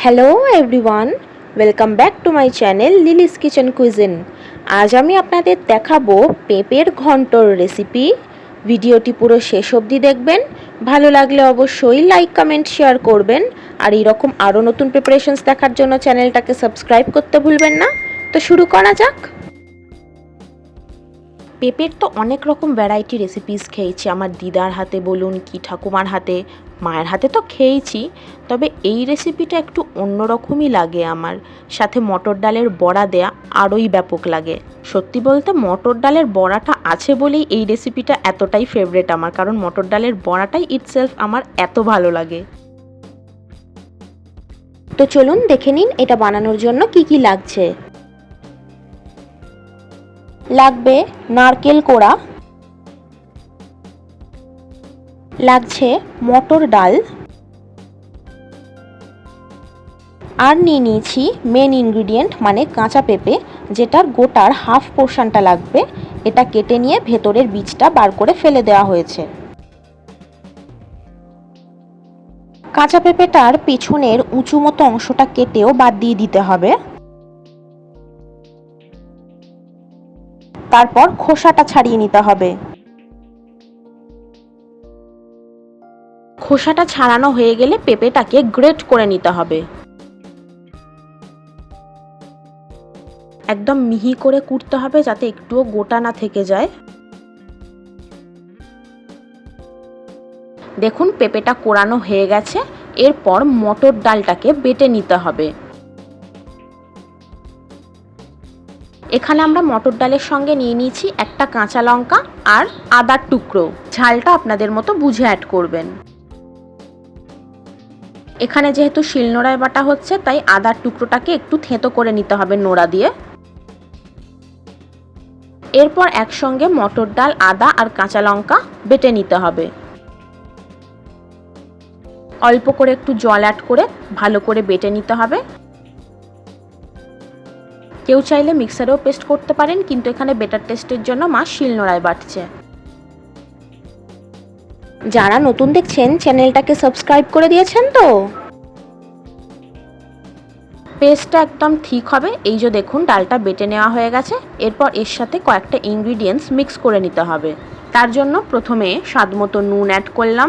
Hello everyone, welcome back to my channel Lily's kitchen cuisine. আজ আমি আপনাদের দেখাবো পেঁপের ঘন্টর রেসিপি। ভিডিওটি পুরো শেষ অবধি দেখবেন। ভালো লাগলে অবশ্যই লাইক কমেন্ট শেয়ার করবেন। আর এরকম আরও নতুন প্রিপারেশনস দেখার জন্য চ্যানেলটাকে সাবস্ক্রাইব করতে ভুলবেন না। তো শুরু করা যাক। পেঁপের তো অনেক রকম ভ্যারাইটি রেসিপিস খেয়েছি, আমার দিদার হাতে বলুন কি ঠাকুমার হাতে, মায়ের হাতে তো খেয়েছি। তবে এই রেসিপিটা একটু অন্যরকমই লাগে আমার। সাথে মটর ডালের বড়া দেয়া আরোই ব্যাপক লাগে। সত্যি বলতে মটর ডালের বড়াটা আছে বলেই এই রেসিপিটা এতটাই ফেভারেট আমার, কারণ মটর ডালের বড়াটাই ইটসেলফ আমার এত ভালো লাগে। তো চলুন দেখে নিন এটা বানানোর জন্য কি কি লাগছে। লাগবে নারকেল কোড়া, লাগছে মটর ডাল, আর নিয়ে নিয়েছি মেন ইনগ্রিডিয়েন্ট মানে কাঁচা পেঁপে, যেটার গোটার হাফ পোর্শনটা লাগবে। এটা কেটে নিয়ে ভেতরের বীজটা বার করে ফেলে দেওয়া হয়েছে। কাঁচা পেঁপেটার পেছনের উঁচু মতো অংশটা কেটেও বাদ দিয়ে দিতে হবে। তারপর খোসাটা ছাড়িয়ে নিতে হবে। খোসাটা ছাড়ানো হয়ে গেলে পেঁপেটাকে গ্রেট করে নিতে হবে। একদম মিহি করে কুটতে হবে যাতে একটুও গোটা না থেকে যায়। দেখুন পেঁপেটা কোড়ানো হয়ে গেছে। এরপর মটর ডালটাকে বেটে নিতে হবে। এখানে আমরা মটর ডালের সঙ্গে নিয়ে নিয়েছি একটা কাঁচা লঙ্কা আর আদার টুকরো। ঝালটা আপনাদের মতো বুঝে অ্যাড করবেন। এখানে যেহেতু শিলনোড়ায় বাটা হচ্ছে তাই আদার টুকরোটাকে একটু থেঁতো করে নিতে হবে নোড়া দিয়ে। এরপর একসঙ্গে মটর ডাল, আদা আর কাঁচা লঙ্কা বেটে নিতে হবে। অল্প করে একটু জল অ্যাড করে ভালো করে বেটে নিতে হবে। কেউ চাইলে মিক্সারেও পেস্ট করতে পারেন, কিন্তু এখানে বেটার টেস্টের জন্য মা শিলনোড়ায় বাটছে। যারা নতুন দেখছেন চ্যানেলটাকে সাবস্ক্রাইব করে দিয়েছেন তো? পেস্টটা একদম ঠিক হবে। এই যে দেখুন ডালটা বেটে নেওয়া হয়ে গেছে। এরপর এর সাথে কয়েকটা ইনগ্রিডিয়েন্টস মিক্স করে নিতে হবে। তার জন্য প্রথমে স্বাদ মতো নুন অ্যাড করলাম,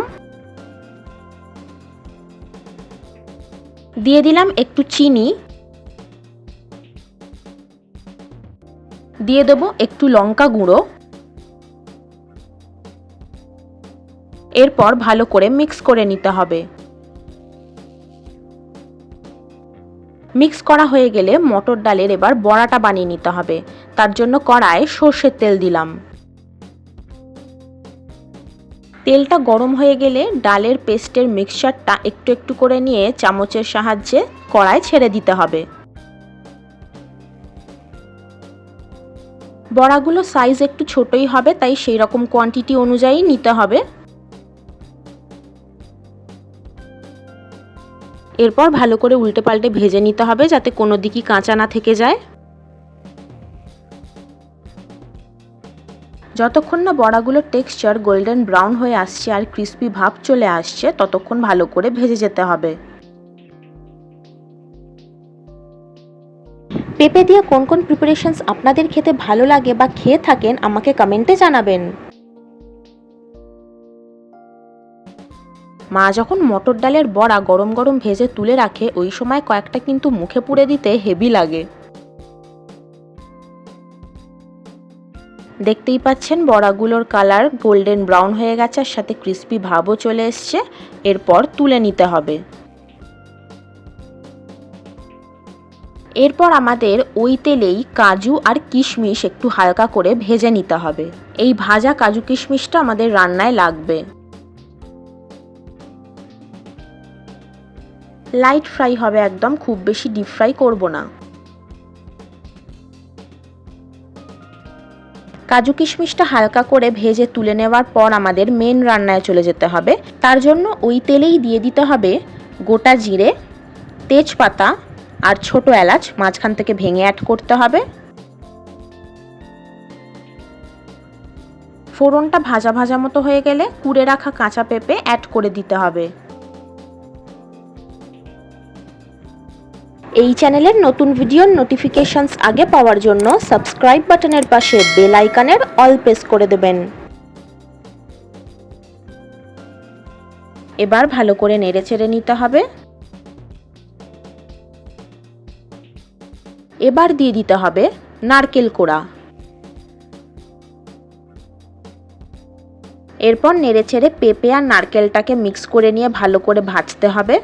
দিয়ে দিলাম একটু চিনি, দিয়ে দেবো একটু লঙ্কা গুঁড়ো। এরপর ভালো করে মিক্স করে নিতে হবে। মিক্স করা হয়ে গেলে মটর ডালের এবার বড়াটা বানিয়ে নিতে হবে। তার জন্য কড়ায় সর্ষের তেল দিলাম। তেলটা গরম হয়ে গেলে ডালের পেস্টের মিক্সচারটা একটু একটু করে নিয়ে চামচের সাহায্যে কড়ায় ছেড়ে দিতে হবে। বড়াগুলো সাইজ একটু ছোটই হবে, তাই সেই রকম কোয়ান্টিটি অনুযায়ী নিতে হবে। এরপর ভালো করে উল্টে পাল্টে ভেজে নিতে হবে যাতে কোনো দিকই কাঁচা না থেকে যায়। যতক্ষণ না বড়াগুলোর টেক্সচার গোল্ডেন ব্রাউন হয়ে আসছে আর ক্রিস্পি ভাব চলে আসছে ততক্ষণ ভালো করে ভেজে যেতে হবে। পেঁপে দিয়ে কোন কোন প্রিপারেশনস আপনাদের খেতে ভালো লাগে বা খেয়ে থাকেন আমাকে কমেন্টে জানাবেন। মা যখন মটর ডালের বড়া গরম গরম ভেজে তুলে রাখে ওই সময় কয়েকটা কিন্তু মুখে পুরে দিতে হেভি লাগে। দেখতেই পাচ্ছেন বড়াগুলোর কালার গোল্ডেন ব্রাউন হয়ে গেছে আর সাথে ক্রিস্পি ভাবও চলে এসছে। এরপর তুলে নিতে হবে। এরপর আমাদের ওই তেলেই কাজু আর কিশমিশ একটু হালকা করে ভেজে নিতে হবে। এই ভাজা কাজু কিশমিশটা আমাদের রান্নায় লাগবে। লাইট ফ্রাই হবে একদম, খুব বেশি ডিপ ফ্রাই করব না। কাজু কিশমিশটা হালকা করে ভেজে তুলে নেওয়ার পর আমাদের মেন রান্নায় চলে যেতে হবে। তার জন্য ওই তেলেই দিয়ে দিতে হবে গোটা জিরে, তেজপাতা আর ছোট এলাচ মাঝখান থেকে ভেঙে অ্যাড করতে হবে। ফোড়নটা ভাজা ভাজা মতো হয়ে গেলে কুড়ে রাখা কাঁচা পেঁপে অ্যাড করে দিতে হবে। এই চ্যানেলের নতুন ভিডিওর নোটিফিকেশনস আগে পাওয়ার জন্য সাবস্ক্রাইব বাটনের পাশে বেল আইকনের অল প্রেস করে দেবেন। এবার ভালো করে নেড়েচেড়ে নিতে হবে। এবার দিয়ে দিতে হবে নারকেল কোড়া। এরপর নেড়েচেড়ে পেঁপে আর নারকেলটাকে মিক্স করে নিয়ে ভালো করে ভাজতে হবে।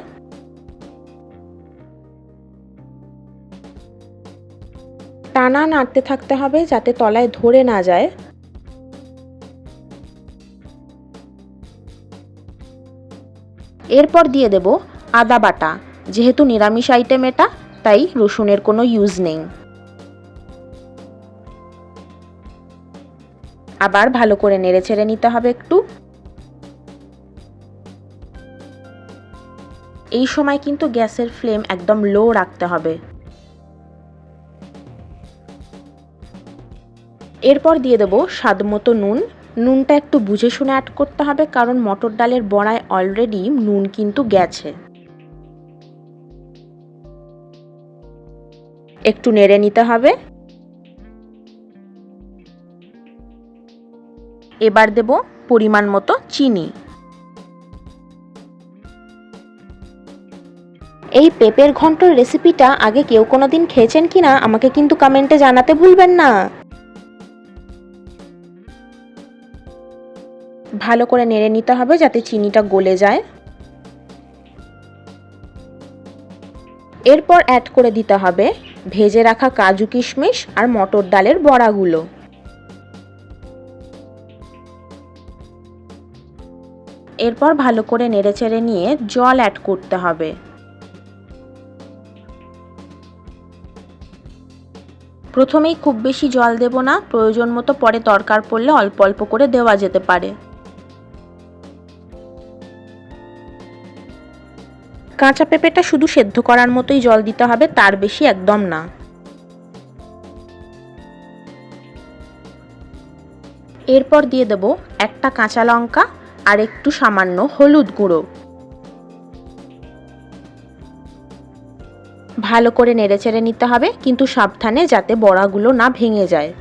টানা নাড়তে থাকতে হবে যাতে তলায় ধরে না যায়। এরপর দিয়ে দেব আদা বাটা। যেহেতু নিরামিষ আইটেম এটা, তাই রসুনের কোনো ইউজ নেই। আবার ভালো করে নেড়েচেড়ে নিতে হবে একটু। এই সময় কিন্তু গ্যাসের ফ্লেম একদম লো রাখতে হবে। এরপর দিয়ে দেব স্বাদমতো নুন। নুনটা একটু বুঝে শুনে অ্যাড করতে হবে, কারণ মটর ডালের বড়ায় অলরেডি নুন কিন্তু গেছে। একটু নেড়ে নিতে হবে। এবার দেব পরিমাণ মতো চিনি। এই পেঁপের ঘন্টর রেসিপিটা আগে কেউ কোনোদিন খেয়েছেন কিনা আমাকে কিন্তু কমেন্টে জানাতে ভুলবেন না। ভালো করে নেড়ে নিতে হবে যাতে চিনিটা গলে যায়। এরপর অ্যাড করে দিতে হবে ভেজে রাখা কাজু কিশমিশ আর মটর ডালের বড়াগুলো। এরপর ভালো করে নেড়েচেড়ে নিয়ে জল অ্যাড করতে হবে। প্রথমেই খুব বেশি জল দেব না, প্রয়োজন মতো পরে দরকার পড়লে অল্প অল্প করে দেওয়া যেতে পারে। কাঁচা পেঁপেটা শুধু সেদ্ধ করার মতোই জল দিতে হবে, তার বেশি একদম না। এরপর দিয়ে দেব একটা কাঁচা লঙ্কা আর একটু সামান্য হলুদ গুঁড়ো। ভালো করে নেড়েচেড়ে নিতে হবে, কিন্তু সাবধানে যাতে বড়াগুলো না ভেঙে যায়।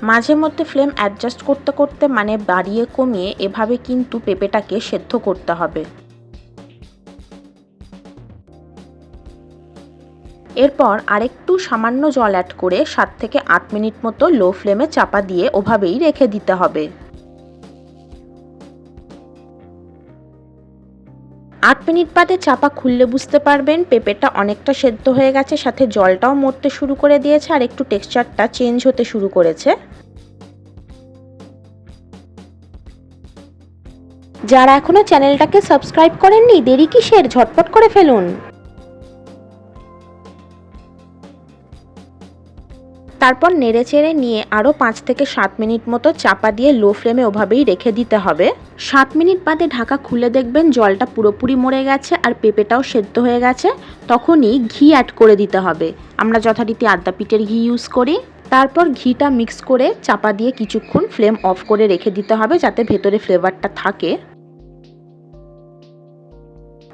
মাঝে মধ্যে ফ্লেম অ্যাডজাস্ট করতে করতে, মানে বাড়িয়ে কমিয়ে, এভাবে কিন্তু পেঁপেটাকে সেদ্ধ করতে হবে। এরপর আরেকটু সামান্য জল অ্যাড করে 7 থেকে 8 মিনিট মতো লো ফ্লেমে চাপা দিয়ে ওভাবেই রেখে দিতে হবে। 8 মিনিট বাদে চাপা খুললে বুঝতে পারবেন পেঁপেটা অনেকটা সেদ্ধ হয়ে গেছে, সাথে জলটাও মরতে শুরু করে দিয়েছে আর একটু টেক্সচারটা চেঞ্জ হতে শুরু করেছে। যারা এখনো চ্যানেলটাকে সাবস্ক্রাইব করেননি, দেরি কিসের, ঝটপট করে ফেলুন। তারপর নেড়েচেড়ে নিয়ে আরও 5 থেকে 7 মিনিট মতো চাপা দিয়ে লো ফ্লেমে ওভাবেই রেখে দিতে হবে। 7 মিনিট বাদে ঢাকা খুলে দেখবেন জলটা পুরোপুরি মরে গেছে আর পেঁপেটাও সেদ্ধ হয়ে গেছে। তখনই ঘি অ্যাড করে দিতে হবে। আমরা যথারীতি আদ্যা পিঠের ঘি ইউজ করি। তারপর ঘিটা মিক্স করে চাপা দিয়ে কিছুক্ষণ ফ্লেম অফ করে রেখে দিতে হবে যাতে ভেতরে ফ্লেভারটা থাকে।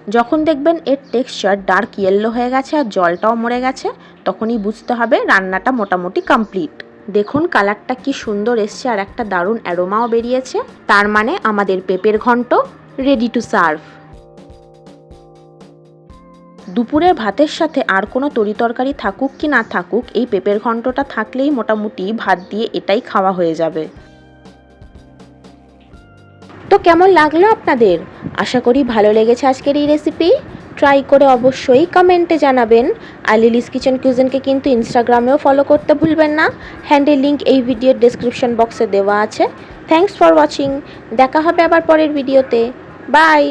যখন দেখবেন এর টেক্সচার ডার্ক ইয়েলো হয়ে গেছে আর জলটাও মরে গেছে, তখনই বুঝতে হবে রান্নাটা মোটামুটি কমপ্লিট। দেখুন কালারটা কি সুন্দর এসছে আর একটা দারুণ অ্যারোমাও বেরিয়েছে। তার মানে আমাদের পেঁপের ঘন্ট রেডি টু সার্ভ। দুপুরের ভাতের সাথে আর কোনো তরিতরকারি থাকুক কি না থাকুক, এই পেঁপের ঘন্টটা থাকলেই মোটামুটি ভাত দিয়ে এটাই খাওয়া হয়ে যাবে। তো কেমন লাগলো আপনাদের? আশা করি ভালো লেগেছে আজকের এই রেসিপি। ট্রাই করে অবশ্যই কমেন্টে জানাবেন। আর লিলিস কিচেন কিউজিনকে কিন্তু ইনস্টাগ্রামেও ফলো করতে ভুলবেন না। হ্যান্ডেল লিঙ্ক এই ভিডিওর ডেসক্রিপশন বক্সে দেওয়া আছে। Thanks for watching. দেখা হবে আবার পরের ভিডিওতে। বাই।